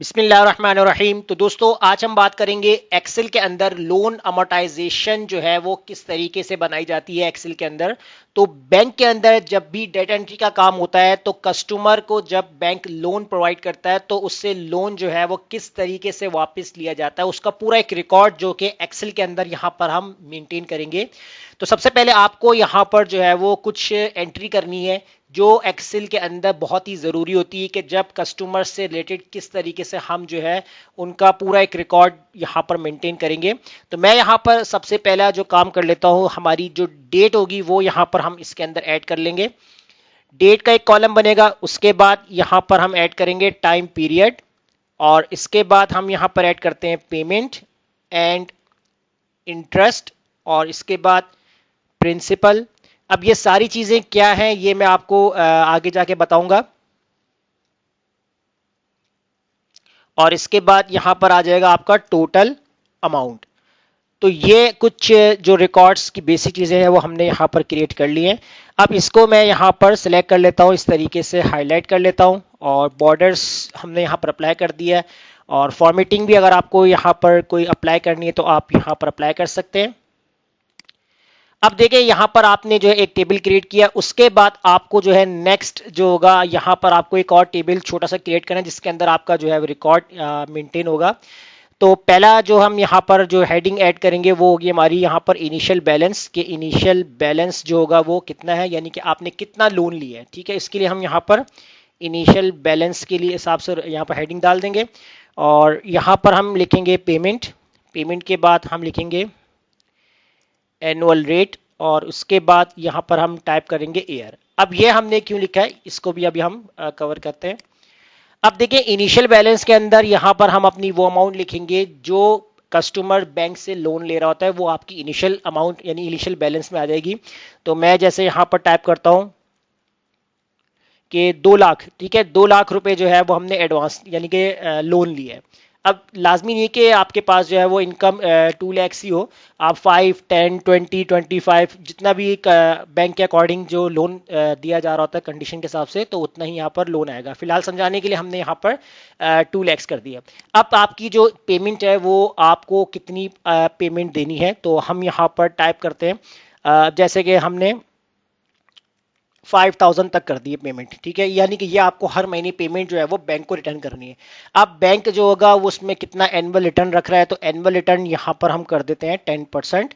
बिस्मिल्लाहिर्रहमानिर्रहीम। तो दोस्तों आज हम बात करेंगे एक्सेल के अंदर लोन अमोर्टाइजेशन जो है वो किस तरीके से बनाई जाती है एक्सेल के अंदर। तो बैंक के अंदर जब भी डेटा एंट्री का काम होता है तो कस्टमर को जब बैंक लोन प्रोवाइड करता है तो उससे लोन जो है वो किस तरीके से वापस लिया जाता है उसका पूरा एक रिकॉर्ड जो कि एक्सेल के अंदर यहाँ पर हम मेंटेन करेंगे। तो सबसे पहले आपको यहाँ पर जो है वो कुछ एंट्री करनी है जो एक्सेल के अंदर बहुत ही ज़रूरी होती है कि जब कस्टमर से रिलेटेड किस तरीके से हम जो है उनका पूरा एक रिकॉर्ड यहाँ पर मेंटेन करेंगे। तो मैं यहाँ पर सबसे पहला जो काम कर लेता हूँ, हमारी जो डेट होगी वो यहाँ पर हम इसके अंदर ऐड कर लेंगे। डेट का एक कॉलम बनेगा, उसके बाद यहाँ पर हम ऐड करेंगे टाइम पीरियड और इसके बाद हम यहाँ पर ऐड करते हैं पेमेंट एंड इंटरेस्ट और इसके बाद प्रिंसिपल। अब ये सारी चीजें क्या हैं ये मैं आपको आगे जाके बताऊंगा। और इसके बाद यहां पर आ जाएगा आपका टोटल अमाउंट। तो ये कुछ जो रिकॉर्ड्स की बेसिक चीजें हैं वो हमने यहाँ पर क्रिएट कर ली हैं। अब इसको मैं यहाँ पर सिलेक्ट कर लेता हूँ, इस तरीके से हाईलाइट कर लेता हूँ और बॉर्डर्स हमने यहाँ पर अप्लाई कर दिया है। और फॉर्मेटिंग भी अगर आपको यहाँ पर कोई अप्लाई करनी है तो आप यहाँ पर अप्लाई कर सकते हैं। अब देखिए यहाँ पर आपने जो है एक टेबल क्रिएट किया, उसके बाद आपको जो है नेक्स्ट जो होगा यहाँ पर आपको एक और टेबल छोटा सा क्रिएट करना है जिसके अंदर आपका जो है रिकॉर्ड मेंटेन होगा। तो पहला जो हम यहाँ पर जो हेडिंग ऐड करेंगे वो होगी हमारी यहाँ पर इनिशियल बैलेंस के इनिशियल बैलेंस जो होगा वो कितना है, यानी कि आपने कितना लोन लिया है। ठीक है, इसके लिए हम यहाँ पर इनिशियल बैलेंस के लिए हिसाब से यहाँ पर हेडिंग डाल देंगे और यहाँ पर हम लिखेंगे पेमेंट। पेमेंट के बाद हम लिखेंगे एनुअल रेट और उसके बाद यहां पर हम टाइप करेंगे ईयर। अब ये हमने क्यों लिखा है इसको भी अभी हम कवर करते हैं। अब देखिए इनिशियल बैलेंस के अंदर यहां पर हम अपनी वो अमाउंट लिखेंगे जो कस्टमर बैंक से लोन ले रहा होता है, वो आपकी इनिशियल अमाउंट यानी इनिशियल बैलेंस में आ जाएगी। तो मैं जैसे यहां पर टाइप करता हूं कि 2 लाख, ठीक है, 2 लाख रुपए जो है वो हमने एडवांस यानी कि लोन लिया है। अब लाजमी नहीं कि आपके पास जो है वो इनकम 2 लाख ही हो, आप 5, 10, 20, 25 जितना भी बैंक के अकॉर्डिंग जो लोन दिया जा रहा होता है कंडीशन के हिसाब से, तो उतना ही यहाँ पर लोन आएगा। फिलहाल समझाने के लिए हमने यहाँ पर 2 लाख कर दिया। अब आपकी जो पेमेंट है वो आपको कितनी पेमेंट देनी है, तो हम यहाँ पर टाइप करते हैं जैसे कि हमने 5000 तक कर दिए पेमेंट। ठीक है, यानी कि ये आपको हर महीने पेमेंट जो है वो बैंक को रिटर्न करनी है। अब बैंक जो होगा वो उसमें कितना एनुअल रिटर्न रख रहा है, तो एनुअल रिटर्न यहाँ पर हम कर देते हैं 10%।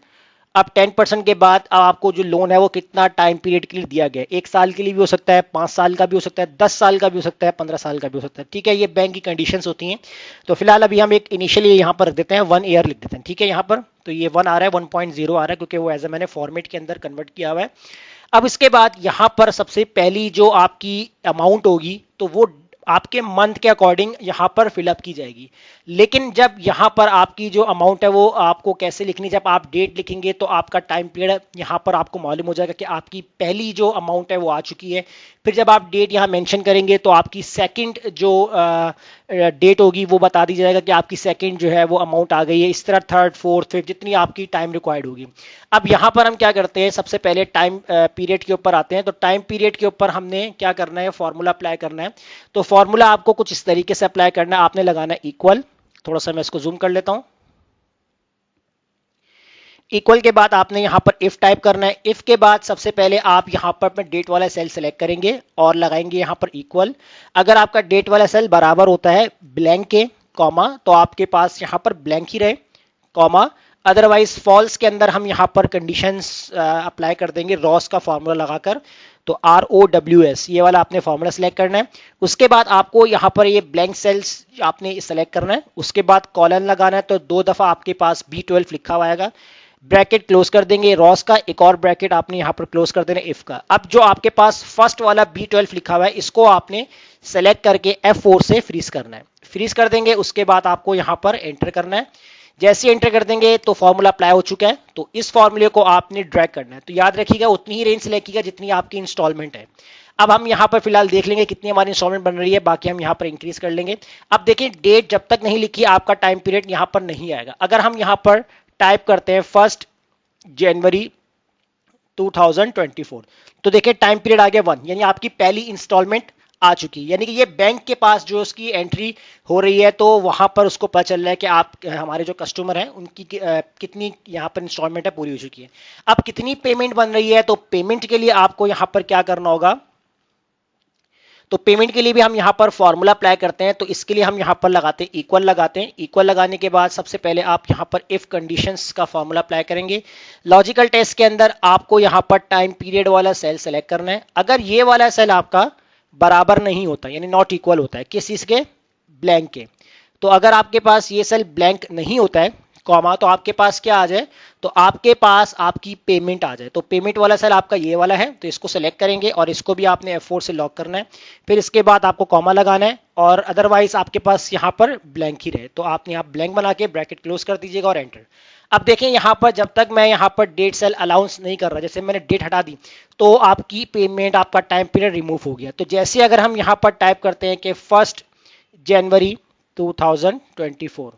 अब 10% के बाद अब आपको जो लोन है वो कितना टाइम पीरियड के लिए दिया गया है, 1 साल के लिए भी हो सकता है, 5 साल का भी हो सकता है, 10 साल का भी हो सकता है, 15 साल का भी हो सकता है। ठीक है, ये बैंक की कंडीशंस होती हैं। तो फिलहाल अभी हम एक इनिशियली यहाँ पर रख देते हैं 1 ईयर लिख देते हैं। ठीक है, यहाँ पर तो ये 1 आ रहा है, 1.0 आ रहा है क्योंकि वो एज ए मैंने फॉर्मेट के अंदर कन्वर्ट किया हुआ है। अब इसके बाद यहां पर सबसे पहली जो आपकी अमाउंट होगी तो वो आपके मंथ के अकॉर्डिंग यहां पर फिलअप की जाएगी। लेकिन जब यहां पर आपकी जो अमाउंट है वो आपको कैसे लिखनी, जब आप डेट लिखेंगे तो आपका टाइम पीरियड यहां पर आपको मालूम हो जाएगा कि आपकी पहली जो अमाउंट है वो आ चुकी है। फिर जब आप डेट यहां मेंशन करेंगे तो आपकी सेकंड जो डेट होगी वो बता दी जाएगा कि आपकी सेकंड जो है वो अमाउंट आ गई है। इस तरह थर्ड, फोर्थ, फिफ्थ जितनी आपकी टाइम रिक्वायर्ड होगी। अब यहां पर हम क्या करते हैं, सबसे पहले टाइम पीरियड के ऊपर आते हैं। तो टाइम पीरियड के ऊपर हमने क्या करना है, फॉर्मूला अप्लाई करना है। तो फॉर्मूला आपको कुछ इस तरीके से अप्लाई करना है, आपने लगाना है इक्वल। थोड़ा सा मैं इसको जूम कर लेता हूं। इक्वल के बाद आपने यहां पर इफ टाइप करना है। इफ के बाद सबसे पहले आप यहां पर अपने डेट वाला सेल सेलेक्ट करेंगे और लगाएंगे यहां पर इक्वल। अगर आपका डेट वाला सेल बराबर होता है ब्लैंक के कॉमा तो आपके पास यहां पर ब्लैंक ही रहे कॉमा, अदरवाइज फॉल्स के अंदर हम यहां पर कंडीशंस अप्लाई कर देंगे रॉस का फॉर्मूला लगाकर। तो ROWS ये वाला आपने फॉर्मूला सेलेक्ट करना है। उसके बाद आपको यहां पर ये ब्लैंक सेल्स आपने सेलेक्ट करना है। उसके बाद कॉलन लगाना है, तो 2 दफा आपके पास B12 लिखा हुआ आएगा। ब्रैकेट क्लोज कर देंगे रॉस का, एक और ब्रैकेट आपने यहां पर क्लोज कर देना इफ का। अब जो आपके पास फर्स्ट वाला B12 लिखा हुआ है इसको आपने सेलेक्ट करके F4 से फ्रीज करना है। फ्रीज कर देंगे, उसके बाद आपको यहां पर एंटर करना है। जैसे एंटर कर देंगे तो फॉर्मूला अप्लाई हो चुका है। तो इस फॉर्मूले को आपने ड्रैग करना है। तो याद रखिएगा उतनी ही रेंज सेलेक्ट कीजिएगा जितनी आपकी इंस्टॉलमेंट है। अब हम यहां पर फिलहाल देख लेंगे कितनी हमारी इंस्टॉलमेंट बन रही है, बाकी हम यहां पर इंक्रीज कर लेंगे। अब देखिए डेट जब तक नहीं लिखी आपका टाइम पीरियड यहां पर नहीं आएगा। अगर हम यहां पर टाइप करते हैं 1 जनवरी 2024 तो देखिए टाइम पीरियड आ गया 1, यानी आपकी पहली इंस्टॉलमेंट आ चुकी है, यानी कि ये बैंक के पास जो उसकी एंट्री हो रही है, तो वहां पर उसको पता चल रहा है कि आप हमारे जो कस्टमर हैं उनकी कितनी यहाँ पर इंस्टॉलमेंट है पूरी हो चुकी है। अब कितनी पेमेंट बन रही है, तो पेमेंट के लिए आपको यहाँ पर क्या करना होगा, तो पेमेंट के लिए भी हम यहाँ पर फॉर्मूला अप्लाई करते हैं। तो इसके लिए हम यहाँ पर लगाते हैं इक्वल लगाते हैं। इक्वल लगाने के बाद सबसे पहले आप यहाँ पर इफ कंडीशंस का फॉर्मूला अप्लाई करेंगे। लॉजिकल टेस्ट के अंदर आपको यहाँ पर टाइम पीरियड वाला सेल सेलेक्ट करना है। अगर ये वाला सेल आपका बराबर नहीं होता, यानी नॉट इक्वल होता है किस चीज के, ब्लैंक के, तो अगर आपके पास ये सेल ब्लैंक नहीं होता है कॉमा, तो आपके पास क्या आ जाए, तो आपके पास आपकी पेमेंट आ जाए। तो पेमेंट वाला सेल आपका ये वाला है, तो इसको सेलेक्ट करेंगे और इसको भी आपने F4 से लॉक करना है। फिर इसके बाद आपको कॉमा लगाना है, और अदरवाइज आपके पास यहाँ पर ब्लैंक ही रहे, तो आपने यहाँ ब्लैंक बना के ब्रैकेट क्लोज कर दीजिएगा और एंटर। अब देखें यहाँ पर जब तक मैं यहाँ पर डेट सेल अलाउंस नहीं कर रहा, जैसे मैंने डेट हटा दी तो आपकी पेमेंट, आपका टाइम पीरियड रिमूव हो गया। तो जैसे अगर हम यहाँ पर टाइप करते हैं कि 1 जनवरी 2024,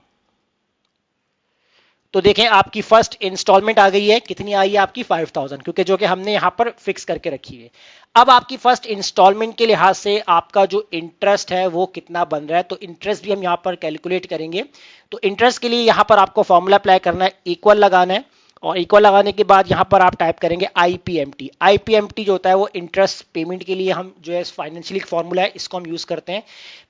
तो देखें आपकी फर्स्ट इंस्टॉलमेंट आ गई है। कितनी आई है आपकी 5000, क्योंकि जो कि हमने यहां पर फिक्स करके रखी है। अब आपकी फर्स्ट इंस्टॉलमेंट के लिहाज से आपका जो इंटरेस्ट है वो कितना बन रहा है, तो इंटरेस्ट भी हम यहां पर कैलकुलेट करेंगे। तो इंटरेस्ट के लिए यहां पर आपको फॉर्मूला अप्लाई करना है, इक्वल लगाना है, और इक्वल लगाने के बाद यहां पर आप टाइप करेंगे आईपीएमटी। आईपीएमटी जो होता है वो इंटरेस्ट पेमेंट के लिए हम जो है फाइनेंशियल फॉर्मूला है, इसको हम यूज करते हैं।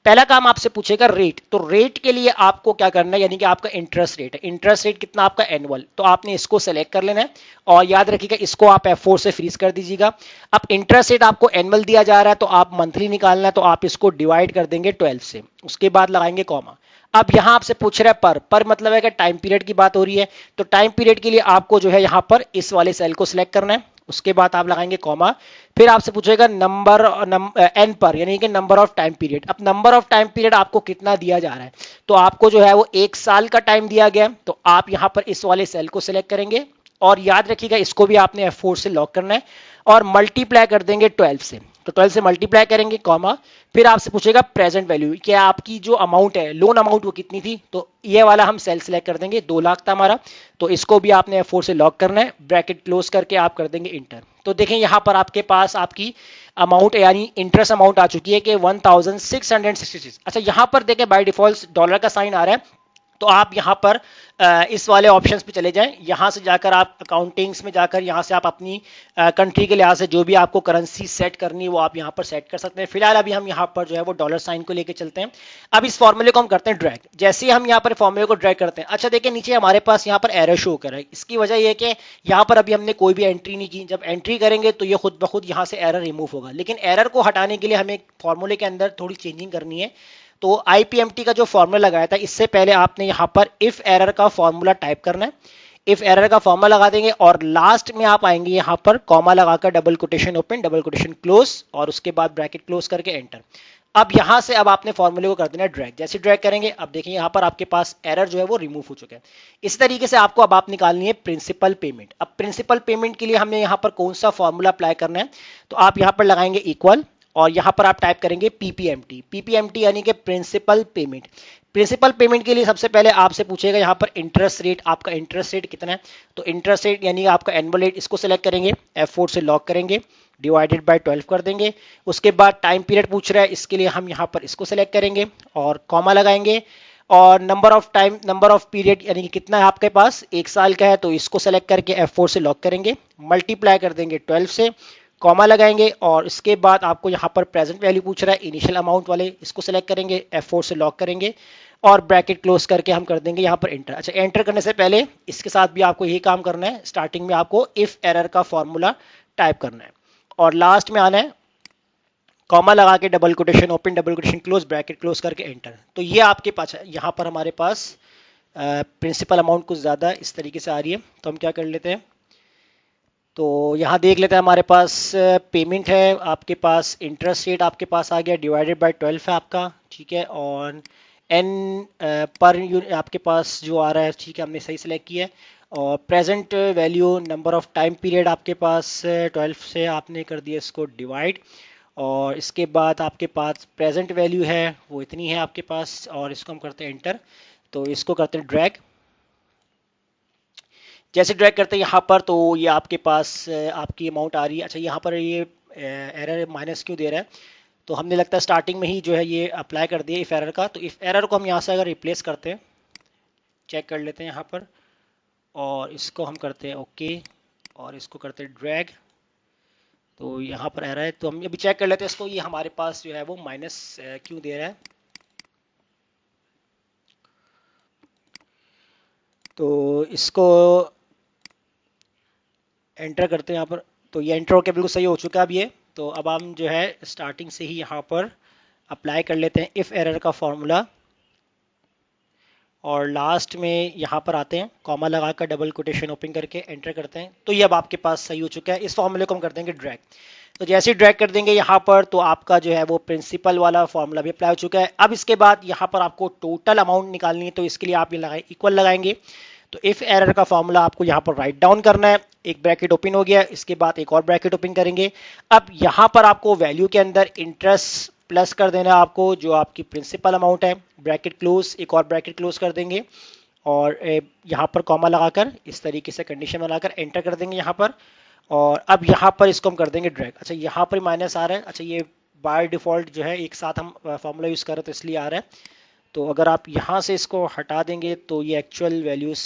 पहला काम आपसे पूछेगा रेट, तो रेट के लिए आपको क्या करना है, यानी कि आपका इंटरेस्ट रेट है। इंटरेस्ट रेट कितना आपका एनुअल, तो आपने इसको सेलेक्ट कर लेना है और याद रखिएगा इसको आप F4 से फ्रीज कर दीजिएगा। अब इंटरेस्ट रेट आपको एनुअल दिया जा रहा है, तो आप मंथली निकालना है, तो आप इसको डिवाइड कर देंगे 12 से, उसके बाद लगाएंगे कॉमा। अब यहां आपसे पूछ रहा है पर मतलब है कि टाइम पीरियड की बात हो रही है, तो टाइम पीरियड के लिए आपको जो है यहां पर इस वाले सेल को सिलेक्ट करना है, उसके बाद आप लगाएंगे कॉमा। फिर आपसे पूछेगा नंबर एन पर, यानी कि नंबर ऑफ टाइम पीरियड। अब नंबर ऑफ टाइम पीरियड आपको कितना दिया जा रहा है, तो आपको जो है वो 1 साल का टाइम दिया गया, तो आप यहां पर इस वाले सेल को सिलेक्ट करेंगे और याद रखिएगा इसको भी आपने F4 से लॉक करना है और मल्टीप्लाई कर देंगे 12 से। तो 12 से मल्टीप्लाई करेंगे कॉमा, फिर आपसे पूछेगा प्रेजेंट वैल्यू, क्या आपकी जो अमाउंट है लोन अमाउंट वो कितनी थी, तो ये वाला हम सेल सिलेक्ट कर देंगे, 2 लाख था हमारा, तो इसको भी आपने F4 से लॉक करना है, ब्रैकेट क्लोज करके आप कर देंगे इंटर। तो देखें यहां पर आपके पास आपकी अमाउंट यानी इंटरेस्ट अमाउंट आ चुकी है कि 1666। अच्छा यहां पर देखें बाय डिफॉल्ट डॉलर का साइन आ रहा है, तो आप यहां पर इस वाले ऑप्शंस पे चले जाएं। यहां से जाकर आप अकाउंटिंग्स में जाकर यहां से आप अपनी कंट्री के लिहाज से जो भी आपको करेंसी सेट करनी है वो आप यहां पर सेट कर सकते हैं। फिलहाल अभी हम यहां पर जो है वो डॉलर साइन को लेके चलते हैं। अब इस फॉर्मूले को हम करते हैं ड्रैग। जैसे ही हम यहां पर फॉर्मूले को ड्रैग करते हैं, अच्छा देखिए नीचे हमारे पास यहां पर एरर शो कर रहा है। इसकी वजह यह है कि यहां पर अभी हमने कोई भी एंट्री नहीं की। जब एंट्री करेंगे तो ये खुद ब खुद यहां से एरर रिमूव होगा, लेकिन एरर को हटाने के लिए हमें फॉर्मूले के अंदर थोड़ी चेंजिंग करनी है। तो आईपीएमटी का जो फॉर्मूला लगाया था, इससे पहले आपने यहां पर इफ एरर का फॉर्मूला टाइप करना है। इफ एरर का फॉर्मूला लगा देंगे और लास्ट में आप आएंगे यहां पर कॉमा लगाकर double quotation open double quotation close और उसके बाद ब्रैकेट क्लोज करके एंटर। अब यहां से अब आपने फॉर्मूले को कर देना है ड्रैग। जैसे ड्रैग करेंगे अब देखिए यहां पर आपके पास एरर जो है वो रिमूव हो चुका है। इस तरीके से आपको अब आप निकालनी है प्रिंसिपल पेमेंट। अब प्रिंसिपल पेमेंट के लिए हमने यहां पर कौन सा फॉर्मूला अप्लाई करना है, तो आप यहां पर लगाएंगे इक्वल और यहां पर आप टाइप करेंगे पीपीएमटी। पीपीएमटी यानी कि प्रिंसिपल पेमेंट। प्रिंसिपल पेमेंट के लिए सबसे पहले आपसे पूछेगा यहां पर इंटरेस्ट रेट, आपका इंटरेस्ट रेट कितना है, तो इंटरेस्ट रेट यानी आपका एनुअल रेट, इसको सिलेक्ट करेंगे, F4 से लॉक करेंगे, डिवाइडेड बाय 12 कर देंगे। उसके बाद टाइम पीरियड पूछ रहा है, इसके लिए हम यहां पर इसको सिलेक्ट करेंगे और कॉमा लगाएंगे और number of time, number of period यानी कि कितना है आपके पास 1 साल का है, तो इसको सेलेक्ट करके F4 से लॉक करेंगे, मल्टीप्लाई कर देंगे 12 से, कॉमा लगाएंगे और इसके बाद आपको यहाँ पर प्रेजेंट वैल्यू पूछ रहा है इनिशियल अमाउंट वाले, इसको सेलेक्ट करेंगे, F4 से लॉक करेंगे और ब्रैकेट क्लोज करके हम कर देंगे यहाँ पर एंटर। अच्छा एंटर करने से पहले इसके साथ भी आपको यही काम करना है, स्टार्टिंग में आपको इफ एरर का फॉर्मूला टाइप करना है और लास्ट में आना है कॉमा लगा के double quotation open double quotation close bracket close करके एंटर। तो ये आपके पास यहाँ पर हमारे पास प्रिंसिपल अमाउंट कुछ ज़्यादा इस तरीके से आ रही है। तो हम क्या कर लेते हैं, तो यहाँ देख लेते हैं हमारे पास पेमेंट है, आपके पास इंटरेस्ट रेट आपके पास आ गया डिवाइडेड बाय 12 है आपका, ठीक है, और एन पर यूनिट आपके पास जो आ रहा है, ठीक है, हमने सही सेलेक्ट किया है। और present value number of time period आपके पास 12 से आपने कर दिया इसको डिवाइड और इसके बाद आपके पास प्रेजेंट वैल्यू है वो इतनी है आपके पास और इसको हम करते हैं एंटर। तो इसको करते हैं ड्रैग। जैसे ड्रैग करते हैं यहाँ पर तो ये आपके पास आपकी अमाउंट आ रही है। अच्छा यहाँ पर ये एरर माइनस क्यों दे रहा है, तो हमने लगता है स्टार्टिंग में ही जो है ये अप्लाई कर दिया इफ एरर का। तो इफ एरर को हम यहाँ से अगर रिप्लेस करते हैं, चेक कर लेते हैं यहाँ पर, और इसको हम करते हैं ओके, और इसको करते हैं ड्रैग। तो यहाँ पर एरर है, तो हम अभी चेक कर लेते हैं इसको, ये हमारे पास जो है वो माइनस क्यों दे रहा है। तो इसको एंटर करते हैं यहाँ पर, तो ये एंटर होकर बिल्कुल सही हो चुका है अब ये। तो अब हम जो है स्टार्टिंग से ही यहाँ पर अप्लाई कर लेते हैं इफ एरर का फॉर्मूला, और लास्ट में यहाँ पर आते हैं, कॉमा लगाकर डबल कोटेशन ओपन करके एंटर करते हैं। तो ये अब आपके पास सही हो चुका है। इस फॉर्मूले को हम कर देंगे ड्रैग। तो जैसे ही ड्रैग कर देंगे यहाँ पर, तो आपका जो है वो प्रिंसिपल वाला फॉर्मूला भी अप्लाई हो चुका है। अब इसके बाद यहाँ पर आपको टोटल अमाउंट निकालनी है, तो इसके लिए आप ये लगाए इक्वल लगाएंगे। तो इफ एरर का फॉर्मूला आपको यहाँ पर राइट डाउन करना है, एक ब्रैकेट ओपन हो गया, इसके बाद एक और ब्रैकेट ओपन करेंगे। अब यहाँ पर आपको वैल्यू के अंदर इंटरेस्ट प्लस कर देना है आपको, जो आपकी प्रिंसिपल अमाउंट है, ब्रैकेट क्लोज, एक और ब्रैकेट क्लोज कर देंगे, और यहाँ पर कॉमा लगाकर इस तरीके से कंडीशन बनाकर एंटर कर देंगे यहाँ पर। और अब यहाँ पर इसको हम कर देंगे ड्रैग। अच्छा, यहाँ पर माइनस आ रहा है, अच्छा ये बाय डिफॉल्ट जो है एक साथ हम फॉर्मूला यूज कर रहे हैं तो इसलिए आ रहा है। तो अगर आप यहाँ से इसको हटा देंगे तो ये एक्चुअल वैल्यूज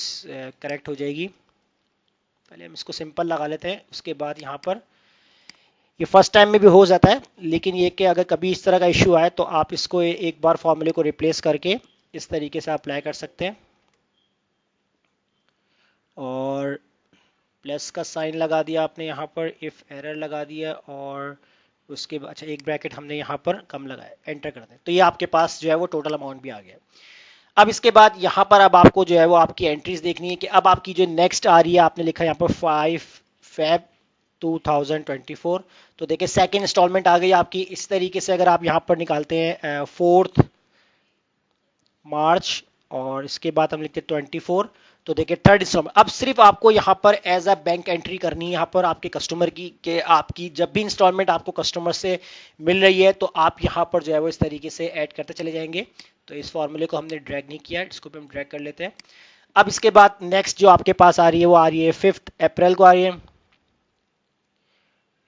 करेक्ट हो जाएगी। पहले हम इसको सिंपल लगा लेते हैं, उसके बाद यहाँ पर ये फर्स्ट टाइम में भी हो जाता है, लेकिन ये कि अगर कभी इस तरह का इश्यू आए तो आप इसको एक बार फॉर्मूले को रिप्लेस करके इस तरीके से अप्लाई कर सकते हैं, और प्लस का साइन लगा दिया आपने यहाँ पर, इफ एरर लगा दिया, और उसके बाद अच्छा एक ब्रैकेट हमने यहाँ पर कम लगाया, एंटर कर दें। तो ये आपके पास जो है वो टोटल अमाउंट भी आ गया। अब इसके बाद यहाँ पर अब आपको जो है वो आपकी एंट्रीज देखनी है कि अब आपकी जो नेक्स्ट आ रही है, आपने लिखा है यहाँ पर 5 Feb 2024। तो देखिए सेकेंड इंस्टॉलमेंट आ गई आपकी। इस तरीके से अगर आप यहाँ पर निकालते हैं 4 मार्च, और इसके बाद हम लिखते हैं 24, तो देखिए थर्ड इंस्टॉलमेंट। अब सिर्फ आपको यहाँ पर एज अ बैंक एंट्री करनी है यहाँ पर आपके कस्टमर की, कि आपकी जब भी इंस्टॉलमेंट आपको कस्टमर से मिल रही है तो आप यहाँ पर जो है वो इस तरीके से ऐड करते चले जाएंगे। तो इस फॉर्मूले को हमने ड्रैग नहीं किया, इसको भी हम ड्रैग कर लेते हैं। अब इसके बाद नेक्स्ट जो आपके पास आ रही है वो आ रही है 5 अप्रैल को आ रही है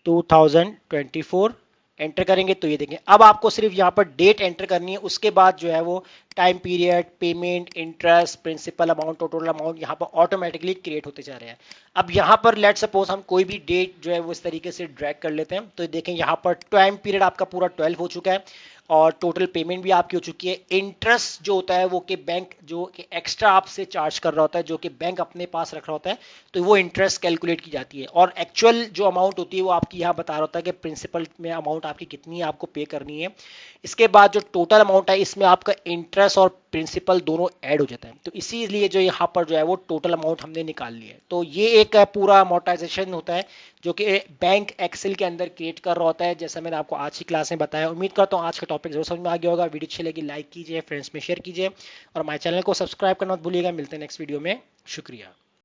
2024, एंटर करेंगे तो ये देखें अब आपको सिर्फ यहाँ पर डेट एंटर करनी है, उसके बाद जो है वो time period, payment, interest, principal amount, total amount यहाँ पर ऑटोमेटिकली क्रिएट होते जा रहे हैं। अब यहाँ पर लेट सपोज हम कोई भी डेट जो है वो इस तरीके से ड्रैग कर लेते हैं, तो देखें यहाँ पर टाइम पीरियड आपका पूरा 12 हो चुका है, और टोटल पेमेंट भी आपकी हो चुकी है। इंटरेस्ट जो होता है वो कि बैंक जो कि एक्स्ट्रा आपसे चार्ज कर रहा होता है, जो कि बैंक अपने पास रख रहा होता है, तो वो इंटरेस्ट कैलकुलेट की जाती है, और एक्चुअल जो अमाउंट होती है वो आपकी यहाँ बता रहा होता है कि प्रिंसिपल में अमाउंट आपकी कितनी है, आपको पे करनी है। इसके बाद जो टोटल अमाउंट है इसमें आपका इंटरेस्ट और प्रिंसिपल दोनों ऐड हो जाता है, तो इसीलिए जो यहाँ पर जो है वो टोटल अमाउंट हमने निकाल लिया है। तो ये एक पूरा अमोर्टाइजेशन होता है जो कि बैंक एक्सेल के अंदर क्रिएट कर रहा होता है, जैसा मैंने आपको आज की क्लास में बताया। उम्मीद करता हूँ आज का टॉपिक जरूर समझ में आ गया होगा। वीडियो अच्छी लगी लाइक कीजिए, फ्रेंड्स में शेयर कीजिए, और हमारे चैनल को सब्सक्राइब करना मत भूलिएगा। मिलते हैं नेक्स्ट वीडियो में, शुक्रिया।